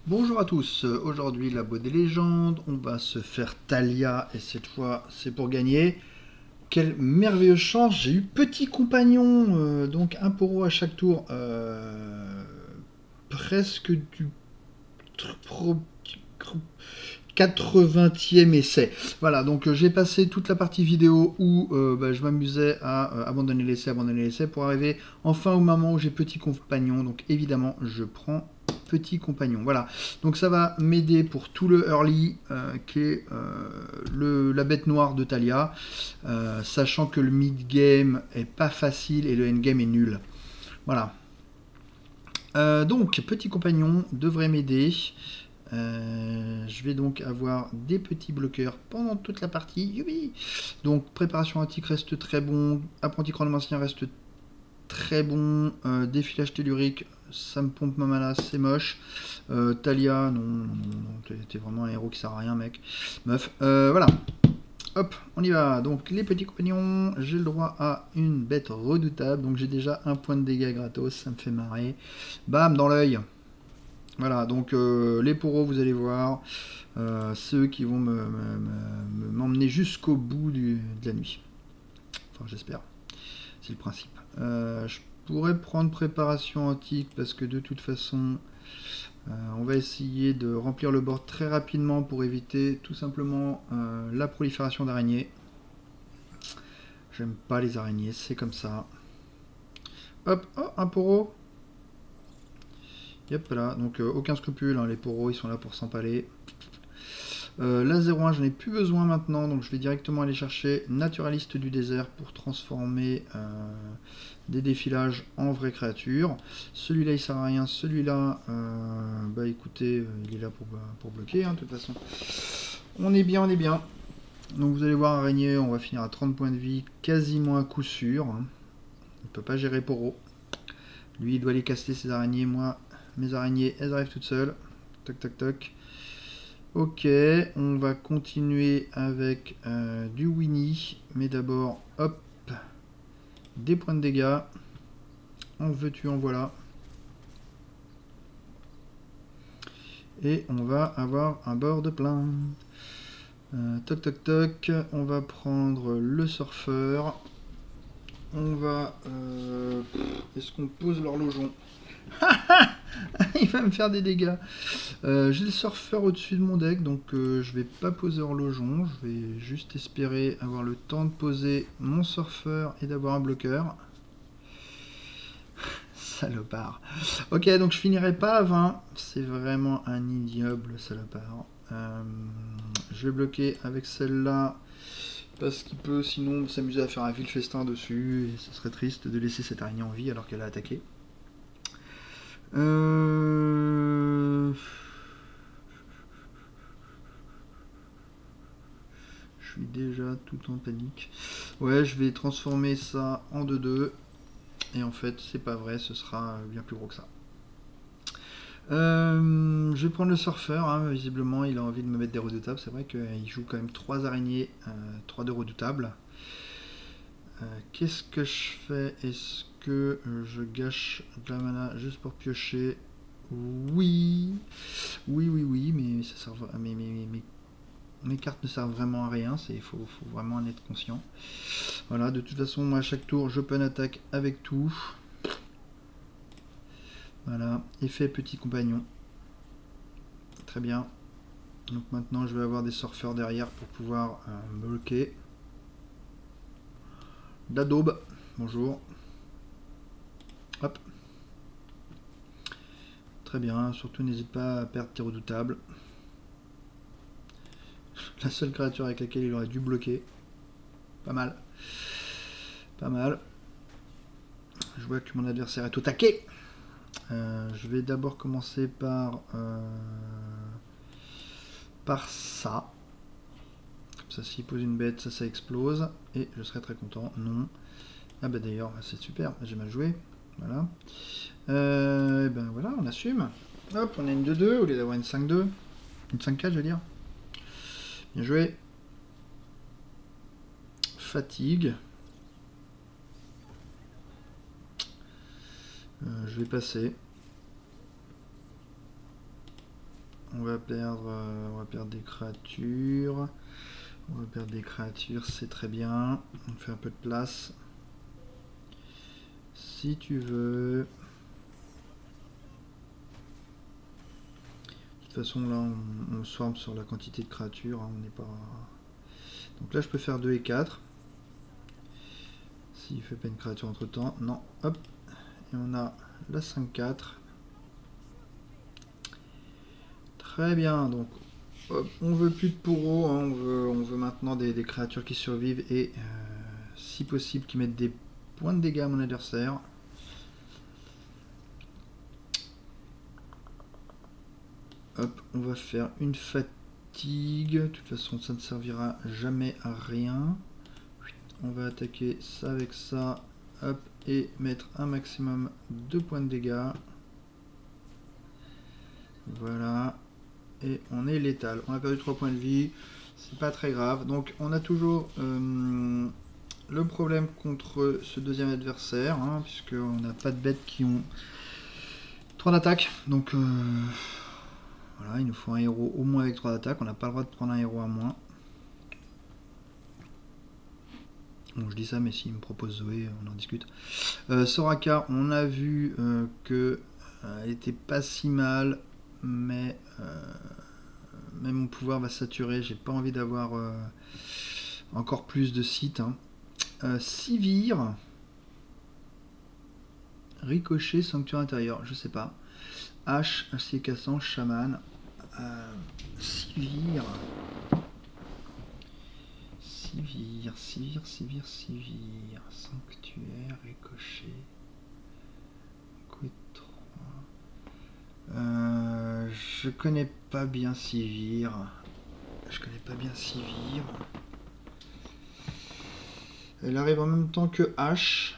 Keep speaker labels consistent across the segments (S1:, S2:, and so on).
S1: Bonjour à tous, aujourd'hui Labo des légendes, on va se faire Talia et cette fois c'est pour gagner. Quelle merveilleuse chance, j'ai eu petit compagnon, donc un poro à chaque tour, presque du 80e essai. Voilà, donc j'ai passé toute la partie vidéo où je m'amusais à abandonner l'essai pour arriver enfin au moment où j'ai petit compagnon. Donc évidemment, je prends petit compagnon. Voilà, donc ça va m'aider pour tout le early qui est la bête noire de Talia, sachant que le mid-game est pas facile et le endgame est nul. Voilà. Donc, petit compagnon devrait m'aider. Je vais donc avoir des petits bloqueurs pendant toute la partie. Youpi. Donc préparation antique reste très bon, apprenti chronomancien reste très bon, défilage tellurique, ça me pompe ma mana, c'est moche. Talia, non, t'es vraiment un héros qui sert à rien, mec. Meuf, voilà. Hop, on y va. Donc les petits compagnons, j'ai le droit à une bête redoutable. Donc j'ai déjà un point de dégâts gratos, ça me fait marrer. Bam, dans l'œil. Voilà, donc les poros, vous allez voir, ceux qui vont m'emmener jusqu'au bout de la nuit. Enfin, j'espère. C'est le principe. Je pourrais prendre préparation antique parce que de toute façon, on va essayer de remplir le board très rapidement pour éviter tout simplement la prolifération d'araignées. J'aime pas les araignées, c'est comme ça. Hop, oh, un poro. Yep, là, donc aucun scrupule, hein, les poros ils sont là pour s'empaler. La 01, je n'ai plus besoin maintenant, donc je vais directement aller chercher Naturaliste du désert pour transformer des défilages en vraies créatures. Celui-là il sert à rien, celui-là, bah écoutez, il est là pour bloquer, hein, de toute façon. On est bien, on est bien. Donc vous allez voir araignée, on va finir à 30 points de vie, quasiment à coup sûr. On ne peut pas gérer Poro. Lui il doit aller caster ses araignées, moi mes araignées elles arrivent toutes seules. Toc toc toc. Ok, on va continuer avec du Winnie, mais d'abord, hop, des points de dégâts. En veux-tu, en voilà. Et on va avoir un board plein. Toc toc toc, on va prendre le surfeur. On va... Est-ce qu'on pose l'horlogeon? Il va me faire des dégâts. J'ai le surfeur au-dessus de mon deck, donc je vais pas poser horlogeon. Je vais juste espérer avoir le temps de poser mon surfeur et d'avoir un bloqueur. Salopard. Ok, donc je finirai pas à 20. C'est vraiment un ignoble salopard. Je vais bloquer avec celle-là parce qu'il peut sinon s'amuser à faire un vil festin dessus et ce serait triste de laisser cette araignée en vie alors qu'elle a attaqué. Je suis déjà tout en panique. Ouais, je vais transformer ça en 2-2. Et en fait, c'est pas vrai, ce sera bien plus gros que ça. Je vais prendre le surfeur, hein, visiblement il a envie de me mettre des redoutables. C'est vrai qu'il joue quand même 3 araignées, 3 de redoutables. Qu'est-ce que je fais? Est-ce que je gâche de la mana juste pour piocher? Oui, oui, mais ça sert, mes cartes ne servent vraiment à rien, il faut vraiment en être conscient. Voilà, de toute façon, moi à chaque tour, j'open attaque avec tout. Voilà, effet petit compagnon. Très bien. Donc maintenant, je vais avoir des surfeurs derrière pour pouvoir me bloquer. La daube, bonjour. Hop. Très bien, surtout n'hésite pas à perdre tes redoutables. La seule créature avec laquelle il aurait dû bloquer. Pas mal. Pas mal. Je vois que mon adversaire est au taquet. Je vais d'abord commencer par ça. Comme ça, s'il pose une bête, ça explose. Et je serai très content. Non. Ah bah d'ailleurs, c'est super, j'ai mal joué. Voilà. Et ben voilà, on assume. Hop, on a une 2-2 au lieu d'avoir une 5-2. Une 5-4, je veux dire. Bien joué. Fatigue. Je vais passer. On va perdre des créatures. On va perdre des créatures, c'est très bien. On fait un peu de place. Si tu veux. De toute façon, là, on swarm sur la quantité de créatures. Hein, on n'est pas... Donc là, je peux faire 2 et 4. S'il fait pas une créature entre temps. Non, hop. Et on a la 5-4. Très bien, donc hop, on veut plus de pourreaux, hein, on veut maintenant des créatures qui survivent et si possible qui mettent des points de dégâts à mon adversaire. Hop, on va faire une fatigue, de toute façon ça ne servira jamais à rien. On va attaquer ça avec ça, hop, et mettre un maximum de points de dégâts. Voilà. Et on est létal. On a perdu 3 points de vie. C'est pas très grave. Donc on a toujours le problème contre ce deuxième adversaire. Hein, puisqu'on n'a pas de bêtes qui ont 3 d'attaque. Donc voilà, il nous faut un héros au moins avec 3 d'attaque. On n'a pas le droit de prendre un héros à moins. Bon, je dis ça, mais s'il me propose Zoé, on en discute. Soraka, on a vu que elle était pas si mal. Mais mon pouvoir va saturer, j'ai pas envie d'avoir encore plus de sites. Hein. Sivir, Ricochet, Sanctuaire intérieur, je sais pas. H, acier cassant, chaman. Sivir, Sanctuaire, Ricochet. Je connais pas bien Sivir. Elle arrive en même temps que H.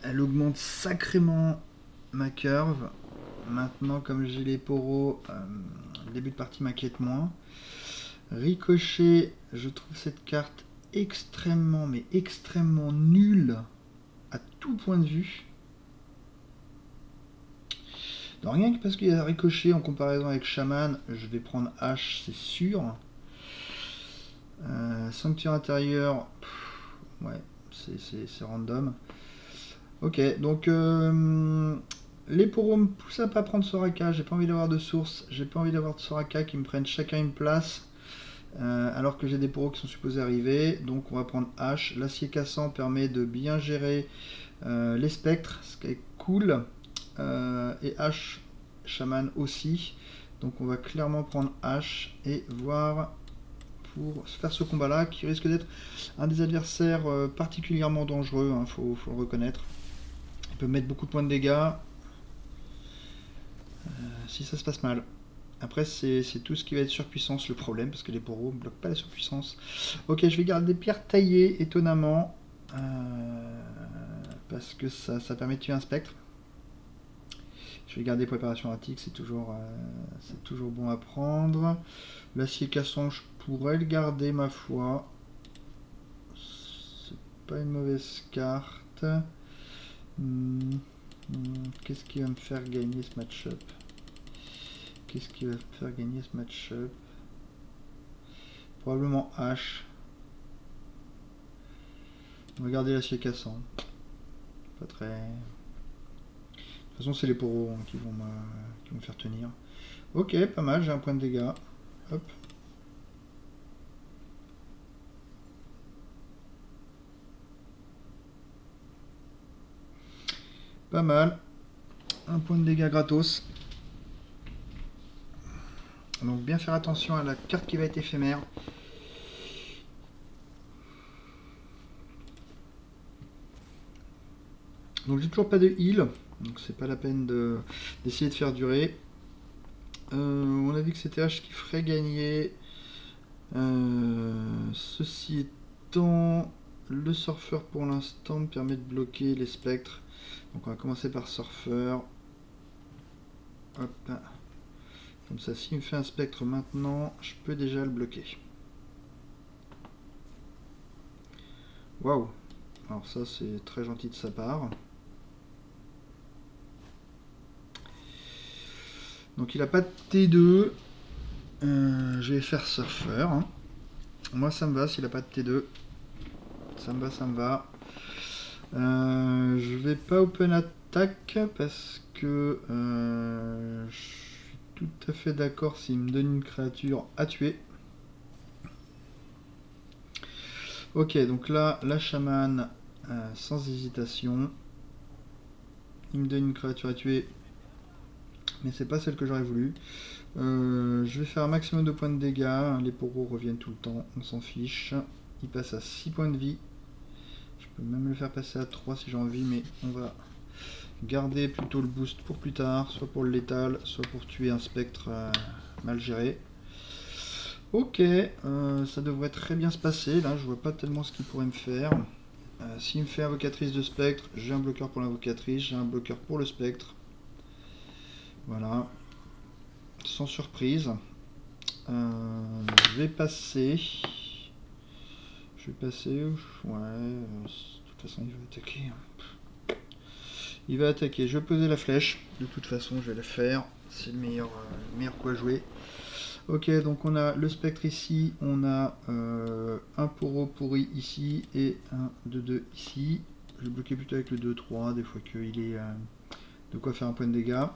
S1: Elle augmente sacrément ma curve. Maintenant, comme j'ai les poros, le début de partie m'inquiète moins. Ricochet, je trouve cette carte extrêmement, mais extrêmement nulle à tout point de vue. Donc rien que parce qu'il y a Ricochet en comparaison avec Shaman, je vais prendre H, c'est sûr. Sanctuaire intérieur, ouais, c'est random. Ok, donc les poros me poussent à pas prendre Soraka, j'ai pas envie d'avoir de source, j'ai pas envie d'avoir de Soraka qui me prennent chacun une place, alors que j'ai des poros qui sont supposés arriver. Donc on va prendre H. L'acier cassant permet de bien gérer les spectres, ce qui est cool. Et H, Shaman aussi. Donc on va clairement prendre H et voir pour faire ce combat là qui risque d'être un des adversaires particulièrement dangereux, hein, faut le reconnaître. Il peut mettre beaucoup de points de dégâts si ça se passe mal. Après c'est tout ce qui va être surpuissance le problème, parce que les poros ne bloquent pas la surpuissance. Ok, je vais garder des pierres taillées étonnamment, parce que ça permet de tuer un spectre. Je vais garder préparation attique, c'est toujours bon à prendre. L'acier cassant, je pourrais le garder ma foi. C'est pas une mauvaise carte. Qu'est-ce qui va me faire gagner ce match-up? Probablement H. On va garder l'acier cassant. Pas très... De toute façon, c'est les poros qui vont me faire tenir. Ok, pas mal, j'ai un point de dégâts. Hop. Pas mal. Un point de dégâts gratos. Donc bien faire attention à la carte qui va être éphémère. Donc j'ai toujours pas de heal. Donc c'est pas la peine d'essayer de faire durer. On a dit que c'était H qui ferait gagner. Ceci étant, le surfeur pour l'instant me permet de bloquer les spectres. Donc on va commencer par surfeur. Hop. Comme ça, s'il me fait un spectre maintenant, je peux déjà le bloquer. Waouh! Alors ça c'est très gentil de sa part. Donc il a pas de T2. Je vais faire surfeur. Hein. Moi ça me va s'il a pas de T2. Ça me va, ça me va. Je vais pas open attack parce que je suis tout à fait d'accord s'il me donne une créature à tuer. Ok, donc là, la chamane, sans hésitation. Il me donne une créature à tuer, mais c'est pas celle que j'aurais voulu. Je vais faire un maximum de points de dégâts. Les poros reviennent tout le temps, on s'en fiche. Il passe à 6 points de vie. Je peux même le faire passer à 3 si j'ai envie, mais on va garder plutôt le boost pour plus tard, soit pour le létal, soit pour tuer un spectre mal géré. Ok, ça devrait très bien se passer. Là, je vois pas tellement ce qu'il pourrait me faire. S'il me fait invocatrice de spectre, j'ai un bloqueur pour l'invocatrice, j'ai un bloqueur pour le spectre. Voilà. Sans surprise. Je vais passer. Ouais. De toute façon, il va attaquer. Il va attaquer. Je vais poser la flèche. De toute façon, je vais la faire. C'est le meilleur coup à jouer. Ok, donc on a le spectre ici. On a un poro pourri ici et un 2-2 ici. Je vais bloquer plutôt avec le 2-3, des fois qu'il est de quoi faire un point de dégâts.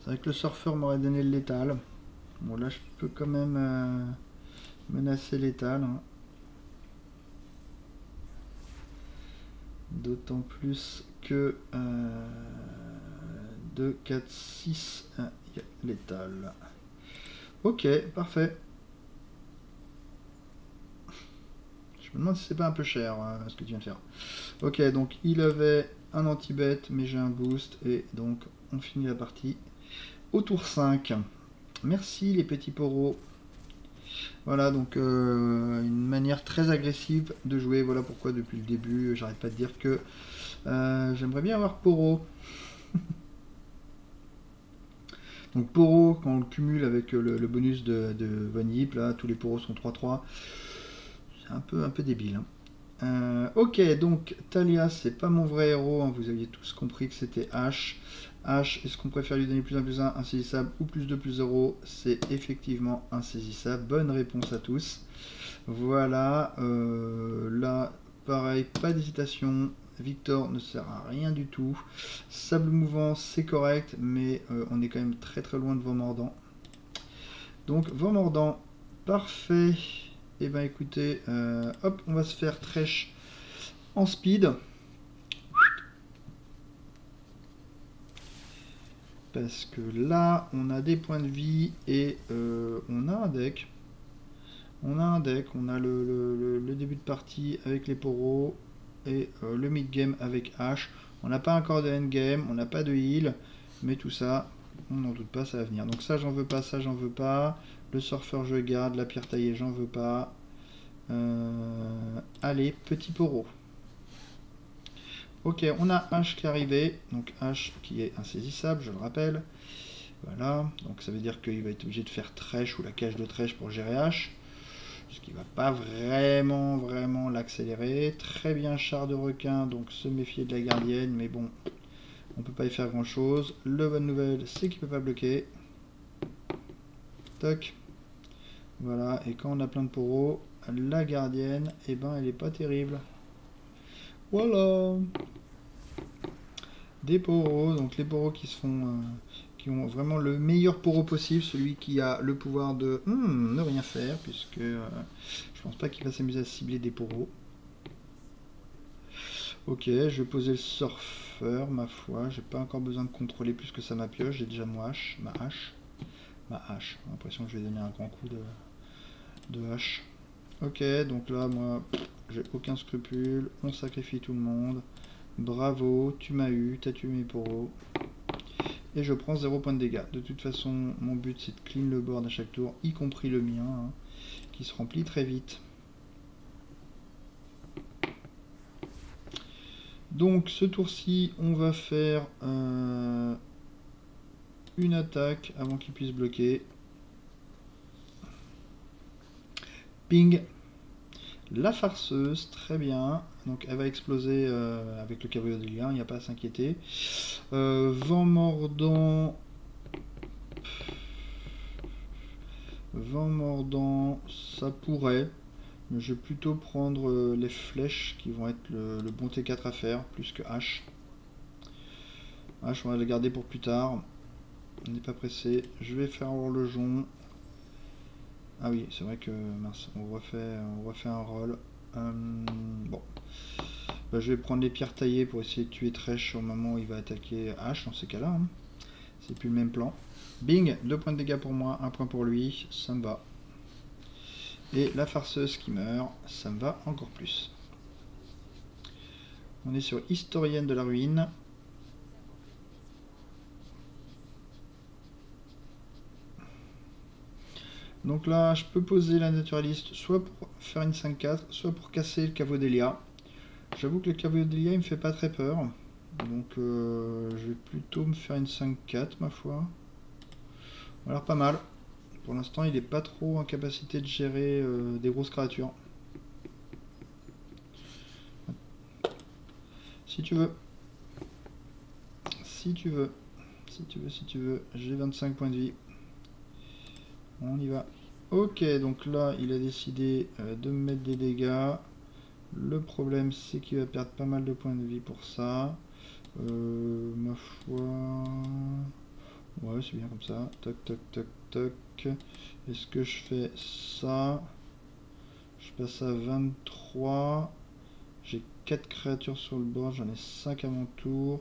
S1: C'est vrai que le surfeur m'aurait donné le létal. Bon là je peux quand même menacer létal. Hein. D'autant plus que 2, 4, 6, il y a létal. Ok, parfait. Je me demande si c'est pas un peu cher ce que tu viens de faire. Ok, donc il avait un anti-bet, mais j'ai un boost, et donc on finit la partie au tour 5. Merci les petits poros. Voilà, donc une manière très agressive de jouer. Voilà pourquoi depuis le début, j'arrête pas de dire que j'aimerais bien avoir poro. Donc poro, quand on le cumule avec le bonus de Von Yip, là, tous les poros sont 3-3. C'est un peu débile. Hein. Ok, donc Talia, c'est pas mon vrai héros. Hein, vous aviez tous compris que c'était H. H, est-ce qu'on préfère lui donner plus 1, plus 1, insaisissable ou plus 2, plus 0? C'est effectivement insaisissable. Bonne réponse à tous. Voilà, là, pareil, pas d'hésitation. Victor ne sert à rien du tout. Sable mouvant, c'est correct, mais on est quand même très très loin de vent mordant. Donc, vent mordant, parfait. Et ben écoutez, hop, on va se faire trèche en speed. Parce que là, on a des points de vie et on a un deck. On a le début de partie avec les poros et le mid-game avec H. On n'a pas encore de endgame, on n'a pas de heal, mais tout ça, on n'en doute pas, ça va venir. Donc ça, j'en veux pas, ça, j'en veux pas. Le surfeur, je garde. La pierre taillée, j'en veux pas. Allez, petit poro. Ok, on a H qui est arrivé, donc H qui est insaisissable, je le rappelle. Voilà, donc ça veut dire qu'il va être obligé de faire trèche ou la cage de trèche pour gérer H. Ce qui va pas vraiment l'accélérer. Très bien, char de requin, donc se méfier de la gardienne, mais bon, on peut pas y faire grand chose. La bonne nouvelle, c'est qu'il peut pas bloquer. Toc. Voilà, et quand on a plein de poros, la gardienne, et ben elle est pas terrible. Voilà. Des poros, donc les poros qui se font, qui ont vraiment le meilleur poro possible, celui qui a le pouvoir de ne rien faire, puisque je pense pas qu'il va s'amuser à cibler des poros. Ok, je vais poser le surfeur, ma foi, j'ai pas encore besoin de contrôler plus que ça ma pioche, j'ai déjà ma hache, j'ai l'impression que je vais donner un grand coup de hache. Ok, donc là, moi, j'ai aucun scrupule, on sacrifie tout le monde. Bravo, tu m'as eu, t'as tué mes poros. Et je prends 0 points de dégâts. De toute façon, mon but c'est de clean le board à chaque tour, y compris le mien, hein, qui se remplit très vite. Donc ce tour-ci, on va faire une attaque avant qu'il puisse bloquer. Ping. La farceuse, très bien. Donc elle va exploser avec le cavalier de lien, il n'y a pas à s'inquiéter. Vent mordant. Vent mordant, ça pourrait. Mais je vais plutôt prendre les flèches qui vont être le bon T4 à faire, plus que H. H, on va le garder pour plus tard. On n'est pas pressé. Je vais faire le jonc. Ah oui, c'est vrai que mince, on refait un roll. Bon. Bah, je vais prendre les pierres taillées pour essayer de tuer Trèche au moment où il va attaquer H dans ces cas-là. Hein. C'est plus le même plan. Bing, 2 points de dégâts pour moi, 1 point pour lui, ça me va. Et la farceuse qui meurt, ça me va encore plus. On est sur Historienne de la ruine. Donc là, je peux poser la naturaliste soit pour faire une 5-4, soit pour casser le caveau d'Elia. J'avoue que le caveau d'Elia, il me fait pas très peur. Donc je vais plutôt me faire une 5-4, ma foi. Alors pas mal. Pour l'instant, il n'est pas trop en capacité de gérer des grosses créatures. Si tu veux. Si tu veux. Si tu veux, si tu veux. J'ai 25 points de vie. On y va. Ok, donc là, il a décidé de me mettre des dégâts. Le problème, c'est qu'il va perdre pas mal de points de vie pour ça. Ma foi... Ouais, c'est bien comme ça. Toc, toc, toc, toc. Est-ce que je fais ça? Je passe à 23. J'ai 4 créatures sur le board, j'en ai 5 à mon tour.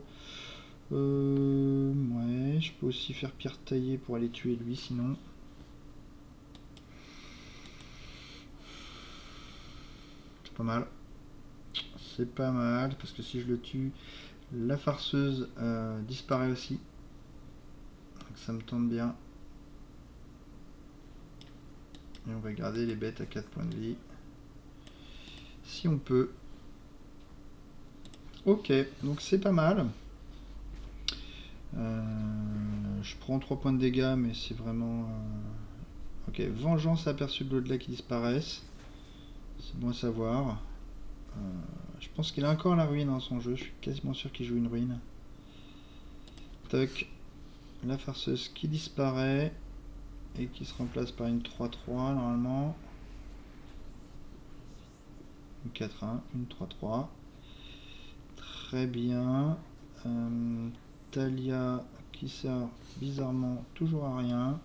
S1: Ouais, je peux aussi faire pierre taillée pour aller tuer lui sinon. C'est pas mal. C'est pas mal, parce que si je le tue, la farceuse disparaît aussi. Donc ça me tente bien. Et on va garder les bêtes à 4 points de vie. Si on peut. Ok, donc c'est pas mal. Je prends 3 points de dégâts, mais c'est vraiment... Ok, vengeance aperçue de l'au-delà qui disparaissent. C'est bon à savoir. Je pense qu'il a encore la ruine dans son jeu. Je suis quasiment sûr qu'il joue une ruine. Toc. La farceuse qui disparaît. Et qui se remplace par une 3-3 normalement. Une 4-1, une 3-3. Très bien. Talia qui sert bizarrement toujours à rien.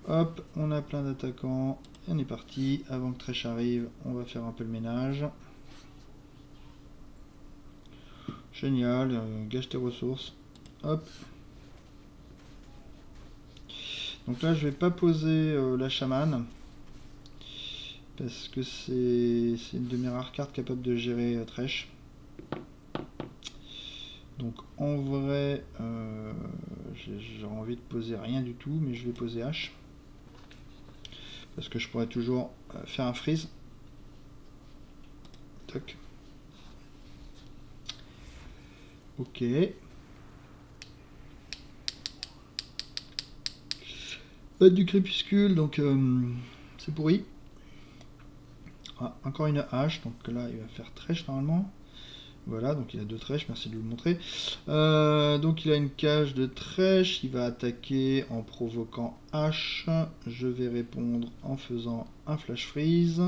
S1: Hop, on a plein d'attaquants. Et on est parti. Avant que Trèche arrive, on va faire un peu le ménage. Génial, gâche tes ressources. Hop. Donc là, je vais pas poser la chamane. Parce que c'est une de mes rares cartes capable de gérer Trèche. Donc en vrai, j'ai envie de poser rien du tout, mais je vais poser H. Parce que je pourrais toujours faire un freeze. Toc. Ok. Pas du crépuscule, donc c'est pourri. Ah, encore une hache, donc là il va faire Trèche normalement. Voilà, donc il a 2 Trèches, merci de le montrer. Donc il a une cage de Trèche, il va attaquer en provoquant H. Je vais répondre en faisant un flash freeze.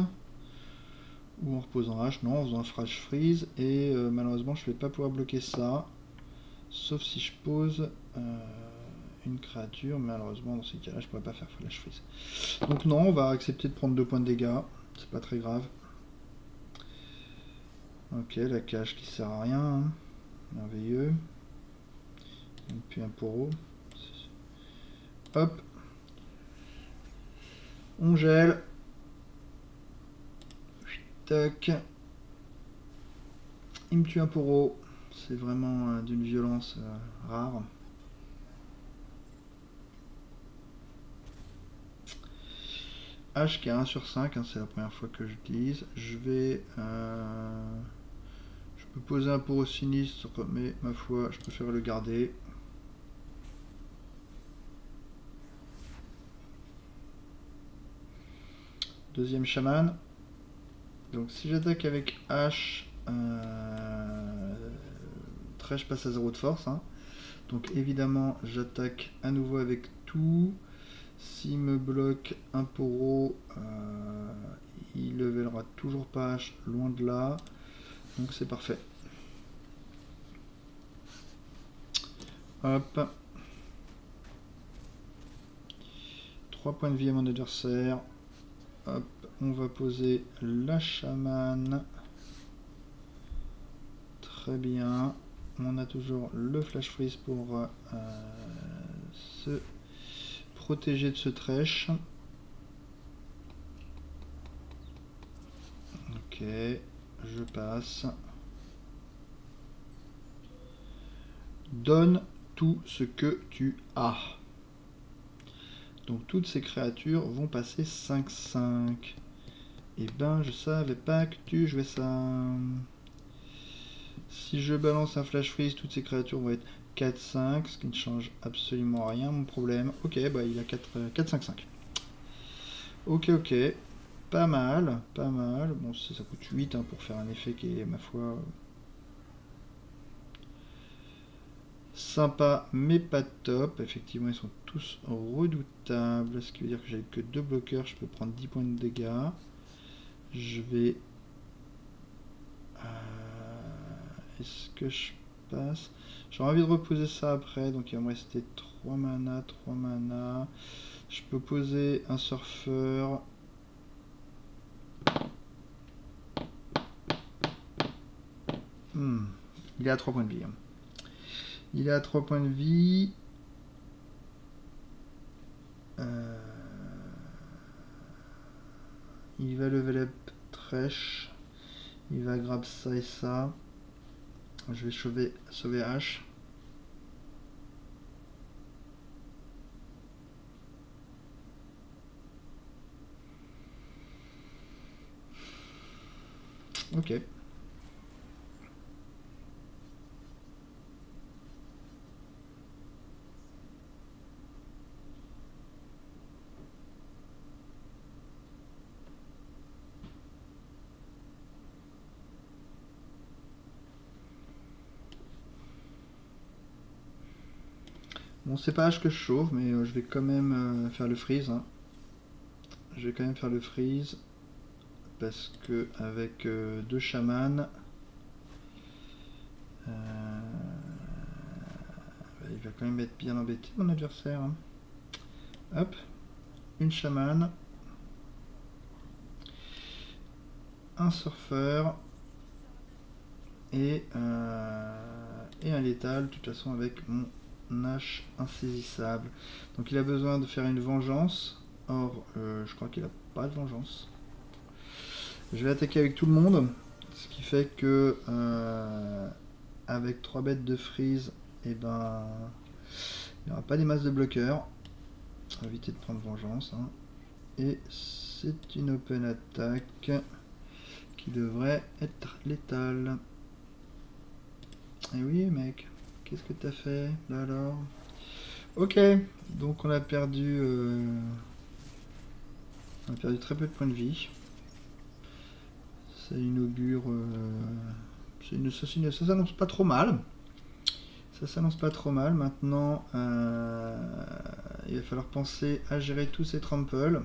S1: Ou en reposant H, non, en faisant un flash freeze. Et malheureusement je ne vais pas pouvoir bloquer ça. Sauf si je pose une créature, malheureusement dans ces cas-là je ne pourrais pas faire flash freeze. Donc non, on va accepter de prendre 2 points de dégâts, c'est pas très grave. Ok, la cage qui sert à rien, hein. Merveilleux. Et puis un poro. Hop. On gèle. Tac. Il me tue un poro. C'est vraiment d'une violence rare. H qui est 1 sur 5, hein, c'est la première fois que j'utilise. Je vais... je peux poser un poro sinistre, mais ma foi, je préfère le garder. Deuxième chaman. Donc si j'attaque avec H, Thresh passe à 0 de force. Hein. Donc évidemment, j'attaque à nouveau avec tout. S'il me bloque un poro, il levelera toujours pas H, loin de là. Donc c'est parfait. Hop. 3 points de vie à mon adversaire. Hop, on va poser la chamane. Très bien. On a toujours le flash freeze pour se protéger de ce Thresh. Ok, je passe. Donne tout ce que tu as. Donc toutes ces créatures vont passer 5-5. Et ben je savais pas que tu jouais ça. Si je balance un flash freeze, toutes ces créatures vont être 4-5, ce qui ne change absolument rien mon problème. Ok, bah il a 4-5-5. Ok, ok. Pas mal, pas mal. Bon, ça coûte 8 hein, pour faire un effet qui est, ma foi, sympa, mais pas top. Effectivement, ils sont tous redoutables. Ce qui veut dire que j'ai que 2 bloqueurs. Je peux prendre 10 points de dégâts. Je vais... Est-ce que je passe? J'ai envie de reposer ça après. Donc il va me rester 3 mana, 3 mana. Je peux poser un surfeur. Il est à 3 points de vie. Il est à 3 points de vie. Il va level up Thresh. Il va grab ça et ça. Je vais sauver H. Ok. Bon, c'est pas H que je chauffe, mais je vais quand même faire le freeze. Hein. Je vais quand même faire le freeze. Parce que avec 2 chamans, il va quand même être bien embêté mon adversaire. Hein. Hop, une chamane, un surfeur et un létal, de toute façon avec mon H insaisissable. Donc il a besoin de faire une vengeance. Or, je crois qu'il n'a pas de vengeance. Je vais attaquer avec tout le monde, ce qui fait que avec 3 bêtes de freeze, et ben il n'y aura pas des masses de bloqueurs. On va éviter de prendre vengeance. Hein. Et c'est une open attack qui devrait être létale. Et oui mec, qu'est-ce que t'as fait là alors? Ok, donc on a perdu très peu de points de vie. Ça inaugure... ça s'annonce pas trop mal. Ça s'annonce pas trop mal. Maintenant, il va falloir penser à gérer tous ces tramples.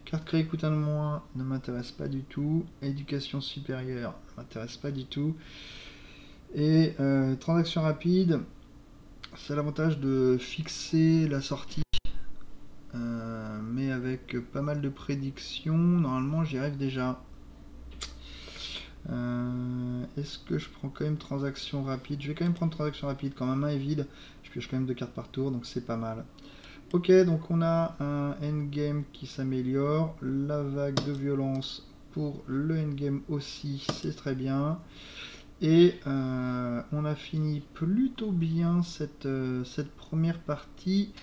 S1: Carte créée coûte un de moins, ne m'intéresse pas du tout. Éducation supérieure, ne m'intéresse pas du tout. Et transaction rapide, c'est l'avantage de fixer la sortie. Mais avec pas mal de prédictions, normalement j'y arrive déjà. Est-ce que je prends quand même transaction rapide? Je vais quand même prendre transaction rapide, quand ma main est vide, je pioche quand même 2 cartes par tour, donc c'est pas mal. Ok, donc on a un endgame qui s'améliore, la vague de violence pour le endgame aussi, c'est très bien. Et on a fini plutôt bien cette première partie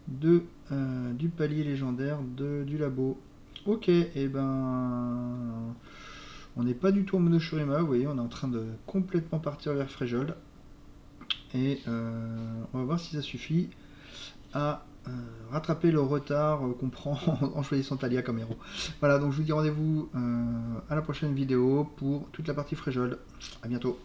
S1: du palier légendaire du labo. Ok, et ben on n'est pas du tout en mono Shurima, vous voyez, on est en train de complètement partir vers Frejold. Et on va voir si ça suffit à rattraper le retard qu'on prend en choisissant Talia comme héros. Voilà, donc je vous dis rendez-vous à la prochaine vidéo pour toute la partie Fréjol. A bientôt.